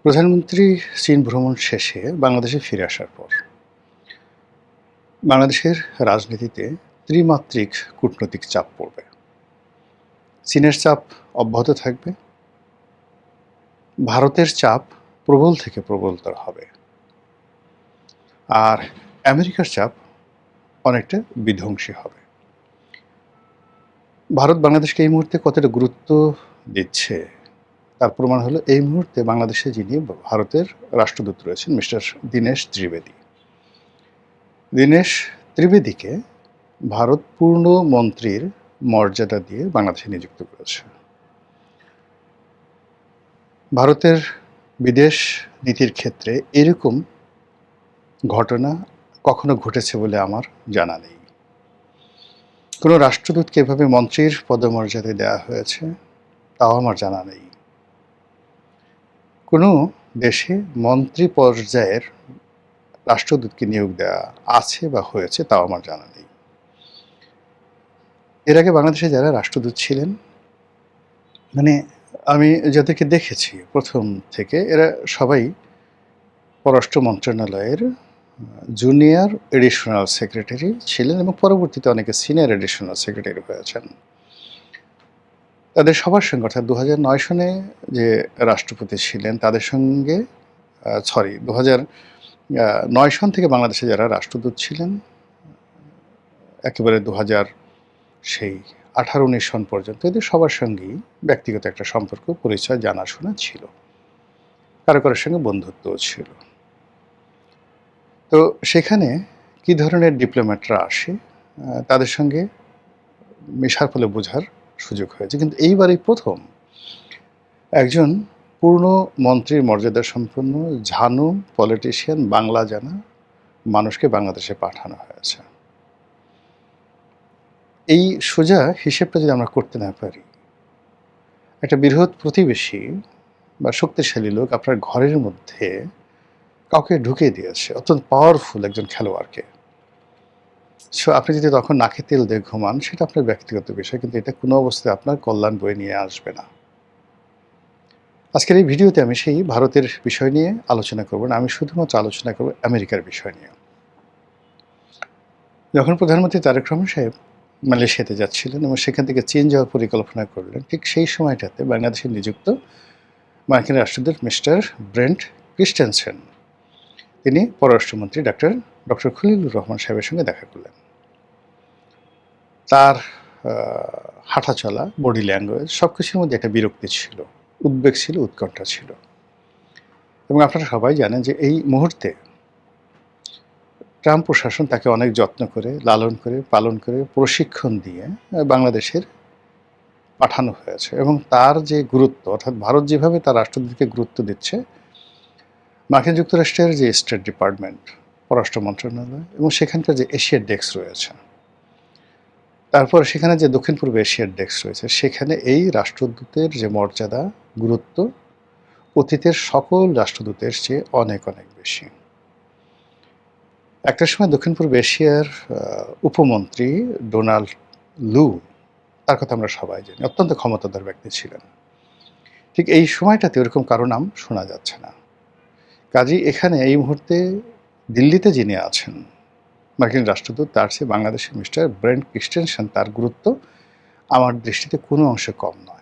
প্রধানমন্ত্রী চীন ভ্রমণ শেষে বাংলাদেশে ফিরে আসার পর বাংলাদেশের রাজনীতিতে ত্রিমাত্রিক কূটনৈতিক চাপ পড়বে। চীনের চাপ অব্যাহত থাকবে, ভারতের চাপ প্রবল থেকে প্রবলতর হবে, আর আমেরিকার চাপ অনেকটা বিধ্বংসী হবে। ভারত বাংলাদেশকে এই মুহূর্তে কতটা গুরুত্ব দিচ্ছে তার প্রমাণ হলো এই মুহূর্তে বাংলাদেশে যিনি ভারতের রাষ্ট্রদূত রয়েছেন মিস্টার দীনেশ ত্রিবেদী। দীনেশ ত্রিবেদীকে ভারত পূর্ণ মন্ত্রীর মর্যাদা দিয়ে বাংলাদেশে নিযুক্ত করেছে। ভারতের বিদেশ নীতির ক্ষেত্রে এরকম ঘটনা কখনো ঘটেছে বলে আমার জানা নেই। কোনো রাষ্ট্রদূতকে এভাবে মন্ত্রীর পদমর্যাদা দেওয়া হয়েছে তাও আমার জানা নেই। কোনো দেশে মন্ত্রী পর্যায়ের রাষ্ট্রদূতকে নিয়োগ দেওয়া আছে বা হয়েছে তাও আমার জানা নেই। এর আগে বাংলাদেশে যারা রাষ্ট্রদূত ছিলেন, মানে আমি যাদেরকে দেখেছি প্রথম থেকে, এরা সবাই পররাষ্ট্র মন্ত্রণালয়ের জুনিয়র এডিশনাল সেক্রেটারি ছিলেন এবং পরবর্তীতে অনেকে সিনিয়র এডিশনাল সেক্রেটারি হয়েছেন। তাদের সবার সঙ্গে অর্থাৎ 2009 সনে যে রাষ্ট্রপতি ছিলেন তাদের সঙ্গে 2009 সন থেকে বাংলাদেশে যারা রাষ্ট্রদূত ছিলেন একেবারে 2018-19 সন পর্যন্ত এদের সবার সঙ্গেই ব্যক্তিগত একটা সম্পর্ক, পরিচয়, জানাশোনা ছিল, কারো কারোর সঙ্গে বন্ধুত্বও ছিল। তো সেখানে কি ধরনের ডিপ্লোম্যাটরা আসে তাদের সঙ্গে মেশার ফলে বোঝার সুযোগ হয়েছে। কিন্তু এইবারই প্রথম একজন পূর্ণ মন্ত্রীর মর্যাদা সম্পন্ন ঝানু পলিটিশিয়ান, বাংলা জানা মানুষকে বাংলাদেশে পাঠানো হয়েছে। এই সোজা হিসেবটা যদি আমরা করতে না পারি, একটা বৃহৎ প্রতিবেশী বা শক্তিশালী লোক আপনার ঘরের মধ্যে কাউকে ঢুকিয়ে দিয়েছে, অত্যন্ত পাওয়ারফুল একজন খেলোয়াড়কে। সো আপনি যদি তখন নাকে তেল দিয়ে ঘুমান সেটা আপনার ব্যক্তিগত বিষয়, কিন্তু এটা কোনো অবস্থায় আপনার কল্যাণ বয়ে নিয়ে আসবে না। আজকের এই ভিডিওতে আমি সেই ভারতের বিষয় নিয়ে আলোচনা করব না, আমি শুধুমাত্র আলোচনা করব আমেরিকার বিষয় নিয়ে। যখন প্রধানমন্ত্রী তারেক রহমান সাহেব মালয়েশিয়াতে যাচ্ছিলেন এবং সেখান থেকে চীন যাওয়ার পরিকল্পনা করলেন, ঠিক সেই সময়টাতে বাংলাদেশে নিযুক্ত মার্কিন রাষ্ট্রদূত মিস্টার ব্রেন্ট ক্রিস্টেনসেন তিনি পররাষ্ট্রমন্ত্রী ডক্টর খলিলুর রহমান সাহেবের সঙ্গে দেখা করলেন। তার হাঁটা চলা, বডি ল্যাঙ্গুয়েজ সব কিছুর মধ্যে একটা বিরক্তি ছিল, উদ্বেগ ছিল, উৎকণ্ঠা ছিল। এবং আপনারা সবাই জানেন যে এই মুহূর্তে ট্রাম্প প্রশাসন তাকে অনেক যত্ন করে, লালন করে, পালন করে, প্রশিক্ষণ দিয়ে বাংলাদেশের পাঠানো হয়েছে। এবং তার যে গুরুত্ব, অর্থাৎ ভারত যেভাবে তার রাষ্ট্রদূতকে গুরুত্ব দিচ্ছে, মার্কিন যুক্তরাষ্ট্রের যে স্টেট ডিপার্টমেন্ট, পররাষ্ট্র মন্ত্রণালয় এবং সেখানকার যে এশিয়ার ডেস্ক রয়েছে, তারপর সেখানে যে দক্ষিণ পূর্ব এশিয়ার ডেস্ক রয়েছে, সেখানে এই রাষ্ট্রদূতের যে মর্যাদা, গুরুত্ব অতীতের সকল রাষ্ট্রদূতের চেয়ে অনেক অনেক বেশি। একটা সময় দক্ষিণ পূর্ব এশিয়ার উপমন্ত্রী ডোনাল্ড লু, তার কথা আমরা সবাই জানি, অত্যন্ত ক্ষমতাধর ব্যক্তি ছিলেন। ঠিক এই সময়টাতে ওরকম কারো নাম শোনা যাচ্ছে না। কাজেই এখানে এই মুহূর্তে দিল্লিতে যিনি আছেন মার্কিন রাষ্ট্রদূত, তার চেয়ে বাংলাদেশের মিস্টার ব্রেন্ট ক্রিস্টেনসেন, তার গুরুত্ব আমার দৃষ্টিতে কোনো অংশে কম নয়।